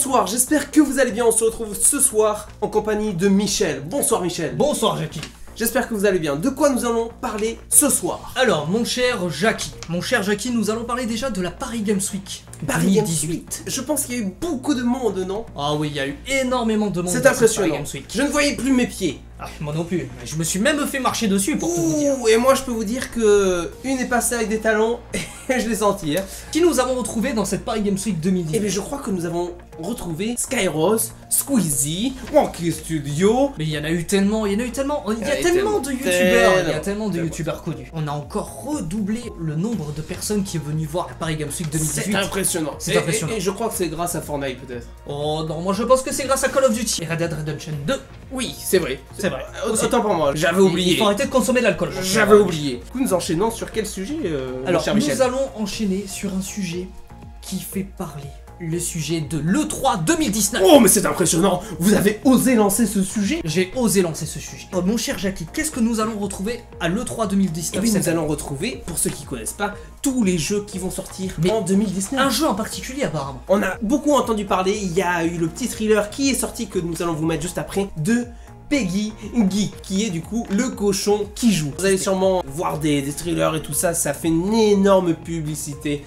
Bonsoir, j'espère que vous allez bien. On se retrouve ce soir en compagnie de Michel. Bonsoir Michel. Bonsoir Jackie. J'espère que vous allez bien. De quoi nous allons parler ce soir? Alors mon cher Jackie, nous allons parler déjà de la Paris Games Week Paris Games 2018. Week. Je pense qu'il y a eu beaucoup de monde, non? Ah oui, il y a eu énormément de monde. C'est dans cette impressionnant. Paris Games Week. Je ne voyais plus mes pieds. Ah, moi non plus. Je me suis même fait marcher dessus pour tout vous dire. Ouh, et moi je peux vous dire que une est passée avec des talons et je l'ai senti. Hein. Qui nous avons retrouvé dans cette Paris Games Week 2018? Et bien je crois que nous avons retrouvé Skyrose, Squeezie, Wonky Studio. Mais il y en a eu tellement, il y a tellement de youtubeurs connus. On a encore redoublé le nombre de personnes qui est venu voir la Paris Games Week 2018. C'est impressionnant. C'est impressionnant. Et je crois que c'est grâce à Fortnite peut-être. Oh non, moi je pense que c'est grâce à Call of Duty et Red Dead Redemption 2. Oui, c'est vrai. C'est vrai. Autant pour moi, j'avais oublié. Il faut arrêter de consommer de l'alcool. J'avais oublié. Du coup, nous enchaînons sur quel sujet, Alors, mon cher Michel? nous allons enchaîner sur un sujet qui fait parler. Le sujet de l'E3 2019. Oh, mais c'est impressionnant. Vous avez osé lancer ce sujet. J'ai osé lancer ce sujet. Oh, mon cher Jackie, qu'est-ce que nous allons retrouver à l'E3 2019? Et puis nous allons retrouver, pour ceux qui connaissent pas, tous les jeux qui vont sortir en 2019. Un jeu en particulier apparemment. On a beaucoup entendu parler, il y a eu le petit thriller qui est sorti, que nous allons vous mettre juste après, de Peggy Geek, qui est du coup le cochon qui joue. Vous allez sûrement voir des thrillers et tout ça, ça fait une énorme publicité.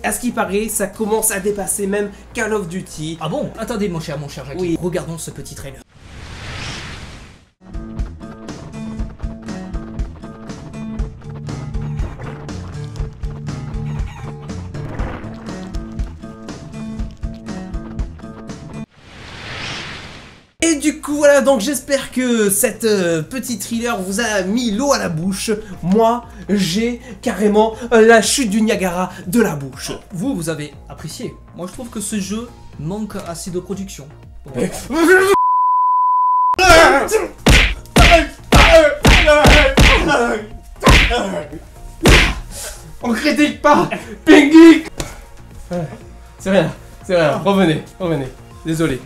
À ce qui paraît, ça commence à dépasser même Call of Duty. Ah bon? Attendez mon cher Jackie, oui. Regardons ce petit trailer. Et du coup voilà, donc j'espère que cette petit thriller vous a mis l'eau à la bouche. Moi, j'ai carrément la chute du Niagara de la bouche. Vous avez apprécié. Moi je trouve que ce jeu manque assez de production. On critique pas Peggy. C'est rien, revenez. Désolé.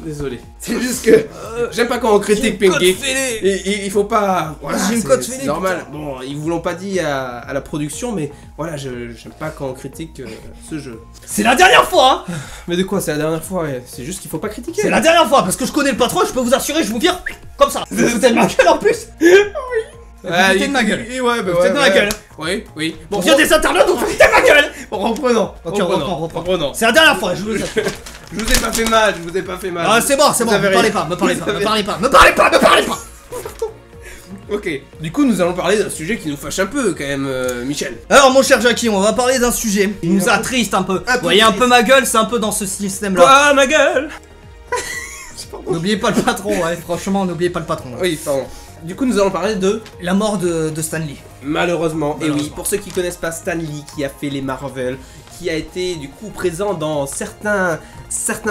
Désolé. C'est juste que j'aime pas quand on critique Peggy. Et il faut pas. Voilà, c'est normal. Putain. Bon, ils vous l'ont pas dit à la production, mais voilà, j'aime pas quand on critique ce jeu. C'est la dernière fois hein. Mais de quoi c'est la dernière fois? C'est juste qu'il faut pas critiquer. C'est la dernière fois parce que je connais le patron, je peux vous assurer, je vous vire comme ça. Vous foutez de ma gueule en plus. Oui. Vous foutez de ma gueule. Ouais, bah vous foutez de ma gueule. Oui. Bon, viens des internautes, vous foutez de ma gueule. Reprenons. Ok, reprenons. C'est la dernière fois, je vous assure. Je vous ai pas fait mal, Ah, c'est bon, me parlez pas. Ok, du coup nous allons parler d'un sujet qui nous fâche un peu quand même, Michel. Alors mon cher Jackie, on va parler d'un sujet qui nous attriste un peu. Vous voyez un peu ma gueule, c'est un peu dans ce système là. Ah ma gueule. N'oubliez pas le patron, ouais, franchement n'oubliez pas le patron. Oui, pardon. Du coup nous allons parler de la mort de Stan Lee. Malheureusement, et oui, pour ceux qui connaissent pas Stan Lee qui a fait les Marvel, qui a été du coup présent dans certains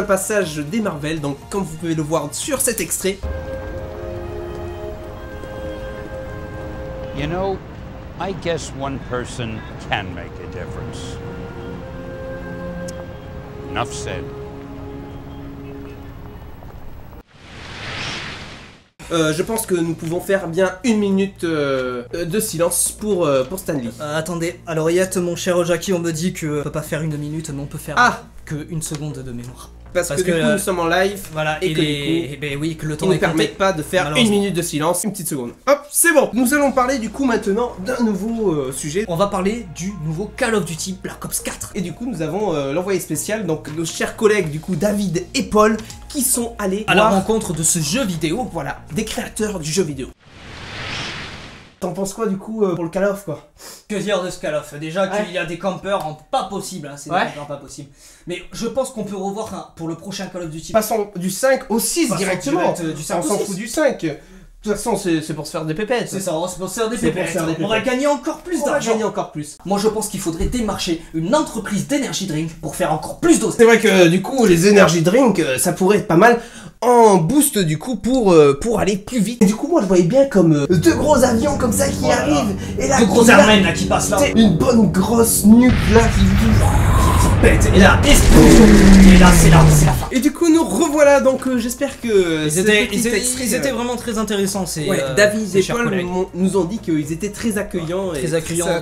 passages des Marvel, donc comme vous pouvez le voir sur cet extrait. You know, I guess one person can make a difference. Enough said. Je pense que nous pouvons faire bien une minute de silence pour Stan Lee. Attendez, à l'oreillette, mon cher Jackie, on me dit que on peut pas faire une minute, mais on peut faire que une seconde de mémoire. Parce que du coup nous sommes en live, voilà, et que le temps ne permettent pas de faire une minute de silence, une petite seconde. Hop, c'est bon. Nous allons parler du coup maintenant d'un nouveau sujet. On va parler du nouveau Call of Duty Black Ops 4. Et du coup nous avons l'envoyé spécial, donc nos chers collègues du coup David et Paul, qui sont allés à la rencontre de ce jeu vidéo, voilà, des créateurs du jeu vidéo. T'en penses quoi du coup pour le Call of quoi? Que dire de ce Call of? Déjà qu'il y a des campeurs en pas possible, hein, c'est des campeurs pas possible. Mais je pense qu'on peut revoir pour le prochain Call of Duty. Passons du 5 au 6 directement. Du 5 on s'en fout du 5. De toute façon c'est pour se faire des pépettes. C'est ça, c'est pour se faire des pépettes. On va gagner encore plus d'argent. Moi je pense qu'il faudrait démarcher une entreprise d'énergie drink pour faire encore plus d'os. C'est vrai que du coup les energy drinks ça pourrait être pas mal en boost du coup pour aller plus vite. Et du coup moi je voyais bien comme deux gros avions comme ça qui arrivent. Et là, deux gros airmen là qui passent là. Une bonne grosse nuque là qui pète. Et là, explosion. Et là c'est la fin. Et du coup nous revoilà, donc j'espère que ils étaient vraiment très intéressants. David et Paul nous ont dit qu'ils étaient très accueillants,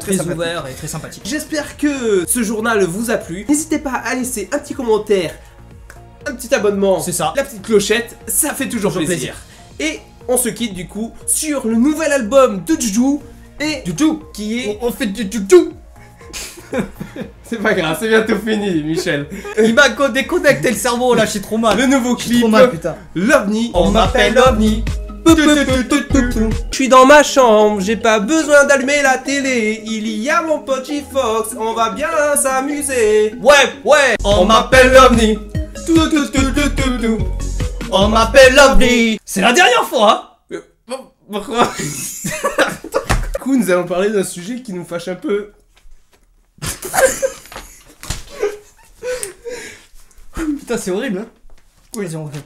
très ouverts et très sympathiques. J'espère que ce journal vous a plu. N'hésitez pas à laisser un petit commentaire un petit abonnement, C'est ça. la petite clochette, ça fait toujours Toujours plaisir. Et on se quitte du coup sur le nouvel album de Juju et Juju. qui est... On fait du Juju. C'est pas grave, c'est bientôt fini, Michel. Il m'a déconnecté le cerveau là, je suis trop mal. Le nouveau Je suis clip, trop mal, putain. l'OVNI. On m'appelle OVNI. Je suis dans ma chambre, j'ai pas besoin d'allumer la télé. Il y a mon pote G-Fox, on va bien s'amuser. Ouais. On m'appelle l'OVNI. On m'appelle OVNI. C'est la dernière fois, hein. Pourquoi? Du coup, nous allons parler d'un sujet qui nous fâche un peu. Putain, c'est horrible, hein. Oui, c'est horrible.